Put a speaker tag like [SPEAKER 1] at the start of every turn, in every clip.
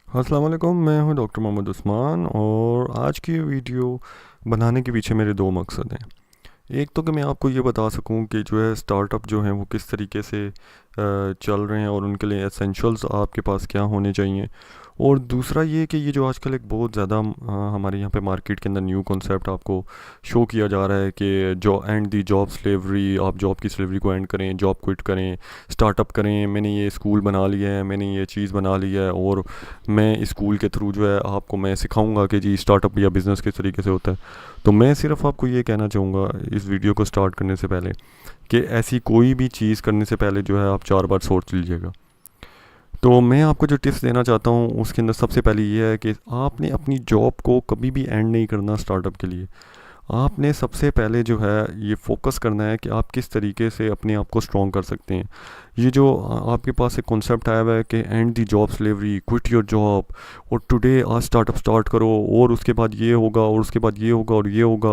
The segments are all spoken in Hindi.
[SPEAKER 1] अस्सलाम वालेकुम, मैं हूं डॉक्टर मोहम्मद उस्मान और आज की वीडियो बनाने के पीछे मेरे दो मकसद हैं। एक तो कि मैं आपको ये बता सकूं कि जो है स्टार्टअप जो हैं वो किस तरीके से चल रहे हैं और उनके लिए एसेंशियल्स आपके पास क्या होने चाहिए। और दूसरा ये कि ये जो आजकल एक बहुत ज़्यादा हमारे यहाँ पे मार्केट के अंदर न्यू कॉन्सेप्ट आपको शो किया जा रहा है कि जो एंड दी जॉब स्लेवरी, आप जॉब की स्लेवरी को एंड करें, जॉब क्विट करें, स्टार्टअप करें। मैंने ये स्कूल बना लिया है, मैंने ये चीज़ बना लिया है और मैं स्कूल के थ्रू जो है आपको मैं सिखाऊंगा कि जी स्टार्टअप या बिज़नेस किस तरीके से होता है। तो मैं सिर्फ आपको ये कहना चाहूँगा इस वीडियो को स्टार्ट करने से पहले कि ऐसी कोई भी चीज़ करने से पहले जो है आप 4 बार सोच लीजिएगा। तो मैं आपको जो टिप्स देना चाहता हूँ उसके अंदर सबसे पहले ये है कि आपने अपनी जॉब को कभी भी एंड नहीं करना स्टार्टअप के लिए। आपने सबसे पहले जो है ये फोकस करना है कि आप किस तरीके से अपने आप को स्ट्रॉन्ग कर सकते हैं। ये जो आपके पास एक कॉन्सेप्ट आया हुआ है कि and the job slavery, quit your job और टुडे आज स्टार्टअप स्टार्ट करो और उसके बाद ये होगा और उसके बाद ये होगा और ये होगा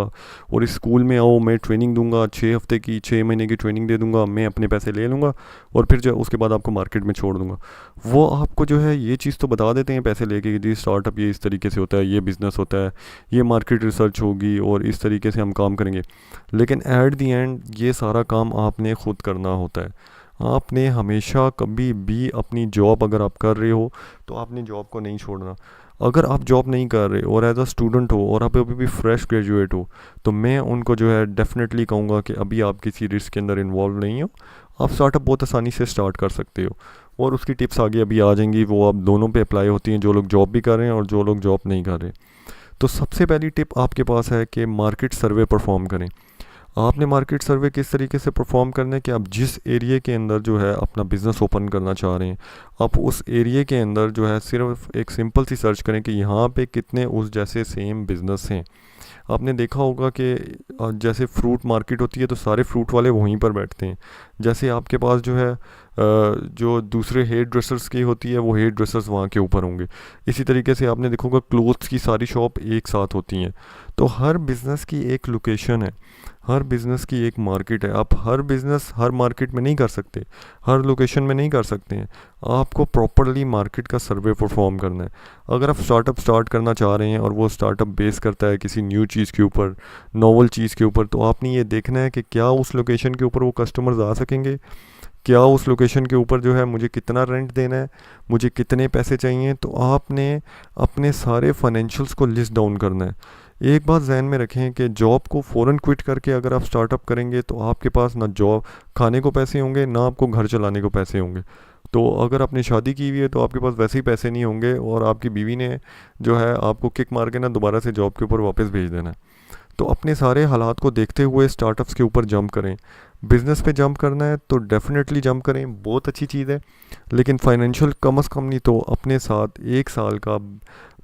[SPEAKER 1] और इस स्कूल में आओ, मैं ट्रेनिंग दूंगा 6 हफ्ते की, 6 महीने की ट्रेनिंग दे दूंगा, मैं अपने पैसे ले लूँगा और फिर जो उसके बाद आपको मार्केट में छोड़ दूंगा। वो आपको जो है ये चीज़ तो बता देते हैं पैसे लेके कि जी स्टार्टअप ये इस तरीके से होता है, ये बिज़नेस होता है, ये मार्केट रिसर्च होगी और इस तरीके से हम काम करेंगे। लेकिन एट दी एंड ये सारा काम आपने खुद करना होता है। आपने हमेशा कभी भी अपनी जॉब अगर आप कर रहे हो तो आपने जॉब को नहीं छोड़ना। अगर आप जॉब नहीं कर रहे और एज अ स्टूडेंट हो और आप अभी भी फ्रेश ग्रेजुएट हो तो मैं उनको जो है डेफिनेटली कहूँगा कि अभी आप किसी रिस्क के अंदर इन्वॉल्व नहीं हो। आप स्टार्टअप बहुत आसानी से स्टार्ट कर सकते हो और उसकी टिप्स आगे अभी आ जाएंगी, वो आप दोनों पे अप्लाई होती हैं, जो लोग जॉब भी कर रहे हैं और जो लोग जॉब नहीं कर रहे। तो सबसे पहली टिप आपके पास है कि मार्केट सर्वे परफॉर्म करें। आपने मार्केट सर्वे किस तरीके से परफॉर्म करना है कि आप जिस एरिया के अंदर जो है अपना बिज़नेस ओपन करना चाह रहे हैं, आप उस एरिया के अंदर जो है सिर्फ एक सिंपल सी सर्च करें कि यहाँ पे कितने उस जैसे सेम बिज़नेस हैं। आपने देखा होगा कि जैसे फ्रूट मार्केट होती है तो सारे फ्रूट वाले वहीं पर बैठते हैं। जैसे आपके पास जो है जो दूसरे हेयर ड्रेसर्स की होती है वो हेयर ड्रेसर्स वहाँ के ऊपर होंगे। इसी तरीके से आपने देखोगा क्लोथ्स की सारी शॉप एक साथ होती हैं। तो हर बिज़नेस की एक लोकेशन है, हर बिज़नेस की एक मार्केट है। आप हर बिज़नेस हर मार्केट में नहीं कर सकते, हर लोकेशन में नहीं कर सकते हैं। आपको प्रॉपरली मार्केट का सर्वे परफॉर्म करना है। अगर आप स्टार्टअप स्टार्ट करना चाह रहे हैं और वो स्टार्टअप बेस करता है किसी न्यू चीज़ के ऊपर, नोवल चीज़ के ऊपर, तो आपने ये देखना है कि क्या उस लोकेशन के ऊपर वो कस्टमर्स आ सकेंगे, क्या उस लोकेशन के ऊपर जो है मुझे कितना रेंट देना है, मुझे कितने पैसे चाहिए। तो आपने अपने सारे फाइनेंशियल्स को लिस्ट डाउन करना है। एक बात जहन में रखें कि जॉब को फ़ौरन क्विट करके अगर आप स्टार्टअप करेंगे तो आपके पास ना जॉब खाने को पैसे होंगे ना आपको घर चलाने को पैसे होंगे। तो अगर आपने शादी की हुई है तो आपके पास वैसे ही पैसे नहीं होंगे और आपकी बीवी ने जो है आपको किक मार के ना दोबारा से जॉब के ऊपर वापस भेज देना है। तो अपने सारे हालात को देखते हुए स्टार्टअप्स के ऊपर जंप करें। बिज़नेस पे जंप करना है तो डेफिनेटली जंप करें, बहुत अच्छी चीज़ है। लेकिन फाइनेंशियल कम अज़ कम नहीं तो अपने साथ 1 साल का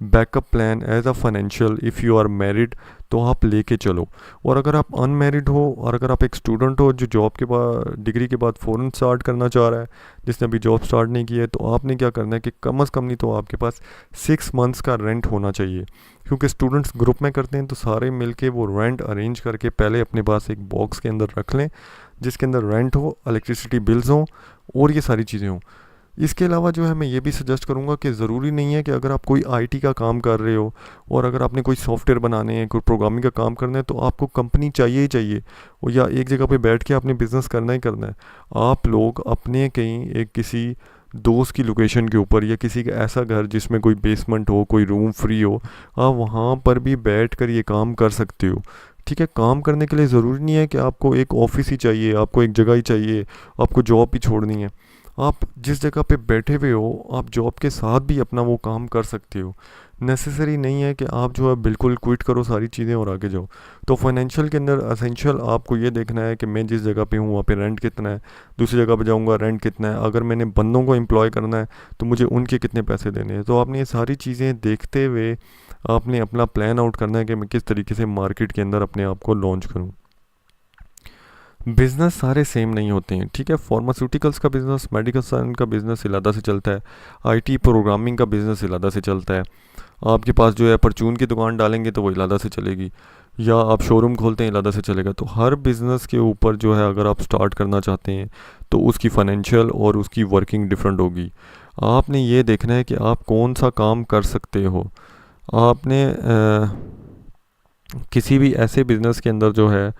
[SPEAKER 1] backup plan as a financial, if you are married तो आप लेके चलो। और अगर आप अनमैरिड हो और अगर आप एक स्टूडेंट हो जो जॉब के बाद डिग्री के बाद फ़ौरन स्टार्ट करना चाह रहा है, जिसने अभी जॉब स्टार्ट नहीं की है, तो आपने क्या करना है कि कम अज़ कम नहीं तो आपके पास 6 मंथ्स का रेंट होना चाहिए। क्योंकि स्टूडेंट्स ग्रुप में करते हैं तो सारे मिलके वो रेंट अरेंज करके पहले अपने पास एक बॉक्स के अंदर रख लें जिसके अंदर रेंट हो, इलेक्ट्रिसिटी बिल्स हों और ये सारी चीज़ें हों। इसके अलावा जो है मैं ये भी सजेस्ट करूँगा कि ज़रूरी नहीं है कि अगर आप कोई आईटी का काम कर रहे हो और अगर आपने कोई सॉफ्टवेयर बनाने हैं, कोई प्रोग्रामिंग का काम करना है तो आपको कंपनी चाहिए ही चाहिए और या एक जगह पे बैठ के आपने बिज़नेस करना ही करना है। आप लोग अपने कहीं एक किसी दोस्त की लोकेशन के ऊपर या किसी का ऐसा घर जिसमें कोई बेसमेंट हो, कोई रूम फ्री हो, आप वहाँ पर भी बैठ कर ये काम कर सकते हो। ठीक है, काम करने के लिए ज़रूरी नहीं है कि आपको एक ऑफिस ही चाहिए, आपको एक जगह ही चाहिए, आपको जॉब ही छोड़नी है। आप जिस जगह पे बैठे हुए हो आप जॉब के साथ भी अपना वो काम कर सकते हो। नेसेसरी नहीं है कि आप जो है बिल्कुल क्विट करो सारी चीज़ें और आगे जाओ। तो फाइनेंशियल के अंदर असेंशियल आपको ये देखना है कि मैं जिस जगह पे हूँ वहाँ पे रेंट कितना है, दूसरी जगह पे जाऊँगा रेंट कितना है, अगर मैंने बंदों को एम्प्लॉय करना है तो मुझे उनके कितने पैसे देने हैं। तो आपने ये सारी चीज़ें देखते हुए आपने अपना प्लान आउट करना है कि मैं किस तरीके से मार्केट के अंदर अपने आप को लॉन्च करूँ। बिज़नेस सारे सेम नहीं होते हैं। ठीक है, फार्मास्यूटिकल्स का बिज़नेस, मेडिकल साइंस का बिज़नेस अलग से चलता है, आईटी प्रोग्रामिंग का बिज़नेस अलग से चलता है। आपके पास जो है परचून की दुकान डालेंगे तो वो अलग से चलेगी, या आप शोरूम खोलते हैं अलग से चलेगा। तो हर बिज़नेस के ऊपर जो है अगर आप स्टार्ट करना चाहते हैं तो उसकी फाइनेंशियल और उसकी वर्किंग डिफरेंट होगी। आपने ये देखना है कि आप कौन सा काम कर सकते हो। आपने किसी भी ऐसे बिज़नेस के अंदर जो है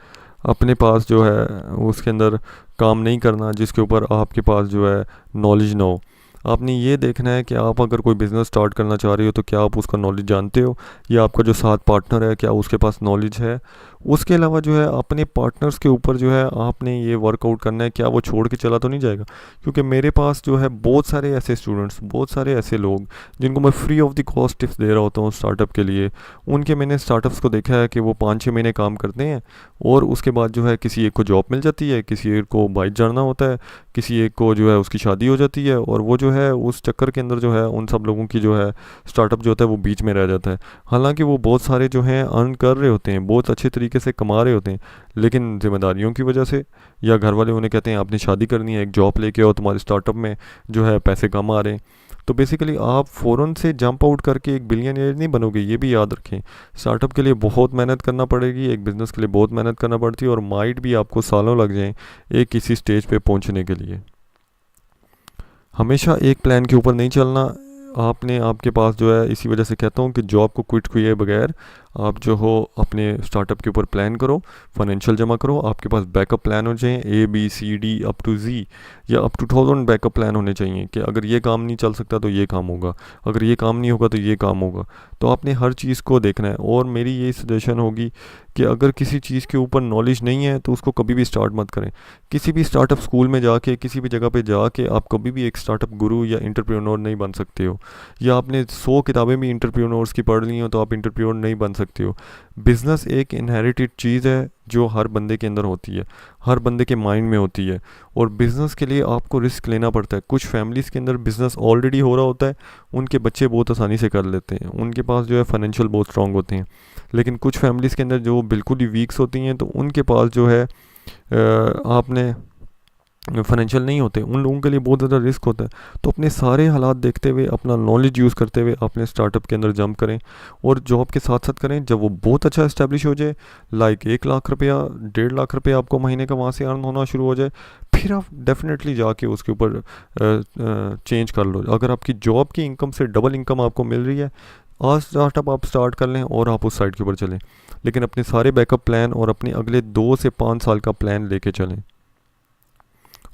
[SPEAKER 1] अपने पास जो है उसके अंदर काम नहीं करना जिसके ऊपर आपके पास जो है नॉलेज ना हो। आपने ये देखना है कि आप अगर कोई बिज़नेस स्टार्ट करना चाह रहे हो तो क्या आप उसका नॉलेज जानते हो, या आपका जो साथ पार्टनर है क्या उसके पास नॉलेज है। उसके अलावा जो है अपने पार्टनर्स के ऊपर जो है आपने ये वर्कआउट करना है, क्या वो छोड़ के चला तो नहीं जाएगा। क्योंकि मेरे पास जो है बहुत सारे ऐसे स्टूडेंट्स, बहुत सारे ऐसे लोग जिनको मैं free of the cost tips दे रहा होता हूँ स्टार्टअप के लिए। उनके मैंने स्टार्टअप्स को देखा है कि वो 5-6 महीने काम करते हैं और उसके बाद जो है किसी एक को जॉब मिल जाती है, किसी एक को बाइक जाना होता है, किसी एक को जो है उसकी शादी हो जाती है, और वो जो है उस चक्कर के अंदर जो है उन सब लोगों की जो है स्टार्टअप जो होता है वो बीच में रह जाता है। हालांकि वो बहुत सारे जो हैं अर्न कर रहे होते हैं, बहुत अच्छे तरीके से कमा रहे होते हैं, लेकिन जिम्मेदारियों की वजह से या घर वाले उन्हें कहते हैं आपने शादी करनी है, एक जॉब लेके आओ, तुम्हारे स्टार्टअप में जो है पैसे कम आ रहे हैं। तो बेसिकली आप फ़ौरन से जंप आउट करके एक बिलियनियर नहीं बनोगे, ये भी याद रखें। स्टार्टअप के लिए बहुत मेहनत करना पड़ेगी, एक बिज़नेस के लिए बहुत मेहनत करना पड़ती है, और माइट भी आपको सालों लग जाएं एक किसी स्टेज पे पहुंचने के लिए। हमेशा एक प्लान के ऊपर नहीं चलना। आपने आपके पास जो है, इसी वजह से कहता हूँ कि जॉब को क्विट किए बगैर आप जो हो अपने स्टार्टअप के ऊपर प्लान करो, फाइनेंशियल जमा करो, आपके पास बैकअप प्लान हो जाए ABCD अप टू Z, या अप टू 1000 बैकअप प्लान होने चाहिए कि अगर ये काम नहीं चल सकता तो ये काम होगा, अगर ये काम नहीं होगा तो ये काम होगा। तो आपने हर चीज़ को देखना है। और मेरी यही सजेशन होगी कि अगर किसी चीज़ के ऊपर नॉलेज नहीं है तो उसको कभी भी स्टार्ट मत करें। किसी भी स्टार्टअप स्कूल में जाके, किसी भी जगह पे जाके आप कभी भी एक स्टार्टअप गुरु या एंटरप्रेन्योर नहीं बन सकते हो। या आपने 100 किताबें भी एंटरप्रेन्योर्स की पढ़ ली हो तो आप एंटरप्रेन्योर नहीं बन सकते हो। बिज़नेस एक इनहेरिटेड चीज़ है जो हर बंदे के अंदर होती है, हर बंदे के माइंड में होती है, और बिज़नेस के लिए आपको रिस्क लेना पड़ता है। कुछ फैमिलीज़ के अंदर बिज़नेस ऑलरेडी हो रहा होता है, उनके बच्चे बहुत आसानी से कर लेते हैं, उनके पास जो है फाइनेंशियल बहुत स्ट्रांग होते हैं। लेकिन कुछ फैमिलीज़ के अंदर जो बिल्कुल ही वीक्स होती हैं तो उनके पास जो है आपने फाइनेंशियल नहीं होते, उन लोगों के लिए बहुत ज़्यादा रिस्क होता है। तो अपने सारे हालात देखते हुए, अपना नॉलेज यूज़ करते हुए अपने स्टार्टअप के अंदर जंप करें, और जॉब के साथ साथ करें। जब वो बहुत अच्छा इस्टेब्लिश हो जाए, लाइक 1 लाख रुपया, 1.5 लाख रुपया आपको महीने का वहाँ से अर्न होना शुरू हो जाए, फिर आप डेफिनेटली जाके उसके ऊपर चेंज कर लो। अगर आपकी जॉब की इनकम से डबल इनकम आपको मिल रही है, आज स्टार्टअप आप स्टार्ट कर लें और आप उस साइड के ऊपर चलें। लेकिन अपने सारे बैकअप प्लान और अपने अगले 2 से 5 साल का प्लान लेके चलें।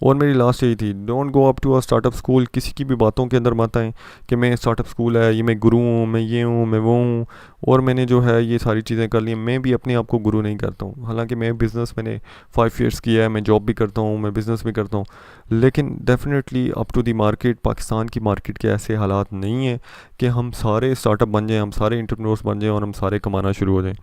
[SPEAKER 1] और मेरी लास्ट यही थी, don't go up to a startup school. किसी की भी बातों के अंदर मत आएँ कि मैं स्टार्टअप स्कूल है, ये मैं गुरु हूँ, मैं ये हूँ, मैं वो हूँ, और मैंने जो है ये सारी चीज़ें कर ली। मैं भी अपने आप को गुरु नहीं करता हूँ, हालांकि मैं बिज़नेस मैंने 5 ईयर्स किया है, मैं जॉब भी करता हूँ, मैं बिज़नेस भी करता हूँ। लेकिन definitely up to the market, Pakistan की मार्केट के ऐसे हालात नहीं है कि हम सारे स्टार्टअप बन जाएँ, हम सारे एंटरप्रेन्योर्स बन जाएँ और हम सारे कमाना शुरू हो जाएँ।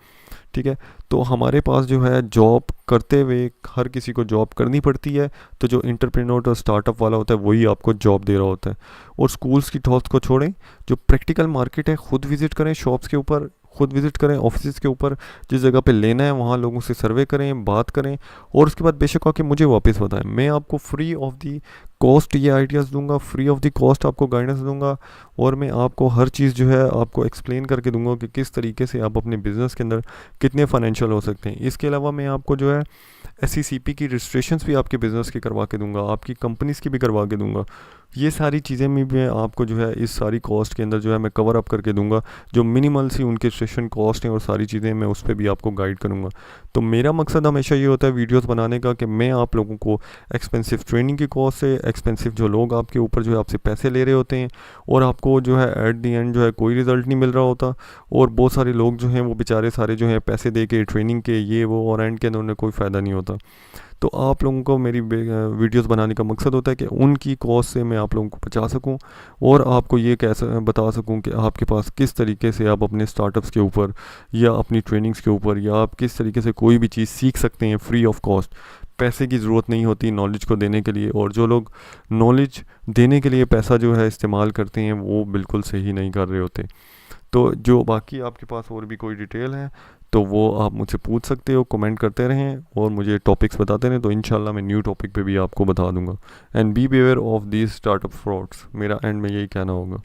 [SPEAKER 1] ठीक है, तो हमारे पास जो है जॉब करते हुए हर किसी को जॉब करनी पड़ती है। तो जो एंटरप्रेन्योर और स्टार्टअप वाला होता है वही आपको जॉब दे रहा होता है। और स्कूल्स की थॉट्स को छोड़ें, जो प्रैक्टिकल मार्केट है खुद विज़िट करें, शॉप्स के ऊपर खुद विज़िट करें, ऑफिस के ऊपर जिस जगह पे लेना है वहाँ लोगों से सर्वे करें, बात करें, और उसके बाद बेशक आके मुझे वापस बताएं। मैं आपको फ्री ऑफ दी कॉस्ट ये आइडियाज़ दूंगा, फ्री ऑफ दी कॉस्ट आपको गाइडेंस दूंगा, और मैं आपको हर चीज़ जो है आपको एक्सप्लेन करके दूंगा कि किस तरीके से आप अपने बिज़नेस के अंदर कितने फाइनेंशियल हो सकते हैं। इसके अलावा मैं आपको जो है SECP की रजिस्ट्रेशंस भी आपके बिज़नेस की करवा के दूंगा, आपकी कंपनीज़ की भी करवा के दूंगा। ये सारी चीज़ें भी मैं आपको जो है इस सारी कॉस्ट के अंदर जो है मैं कवर अप करके दूंगा। जो मिनिमल सी उनके रजिस्ट्रेशन कॉस्ट हैं और सारी चीज़ें मैं उस पर भी आपको गाइड करूंगा। तो मेरा मकसद हमेशा ये होता है वीडियोस बनाने का कि मैं आप लोगों को एक्सपेंसिव ट्रेनिंग की कॉस्ट से, एक्सपेंसिव जो लोग आपके ऊपर जो है आपसे पैसे ले रहे होते हैं और आपको जो है एट दी एंड जो है कोई रिज़ल्ट नहीं मिल रहा होता, और बहुत सारे लोग जो हैं वो बेचारे सारे जो है पैसे दे के ट्रेनिंग के ये वो, और एंड के अंदर उन्हें कोई फ़ायदा नहीं होता। तो आप लोगों को मेरी वीडियोस बनाने का मकसद होता है कि उनकी कॉस्ट से मैं आप लोगों को बचा सकूं, और आपको ये कैसे बता सकूं कि आपके पास किस तरीके से आप अपने स्टार्टअप्स के ऊपर या अपनी ट्रेनिंग्स के ऊपर या आप किस तरीके से कोई भी चीज़ सीख सकते हैं फ्री ऑफ कॉस्ट। पैसे की ज़रूरत नहीं होती नॉलेज को देने के लिए, और जो लोग नॉलेज देने के लिए पैसा जो है इस्तेमाल करते हैं वो बिल्कुल सही नहीं कर रहे होते। तो जो बाकी आपके पास और भी कोई डिटेल है तो वो आप मुझसे पूछ सकते हो, कमेंट करते रहें और मुझे टॉपिक्स बताते रहें, तो इंशाल्लाह मैं न्यू टॉपिक पे भी आपको बता दूंगा। And be aware of these startup frauds, मेरा एंड में यही कहना होगा।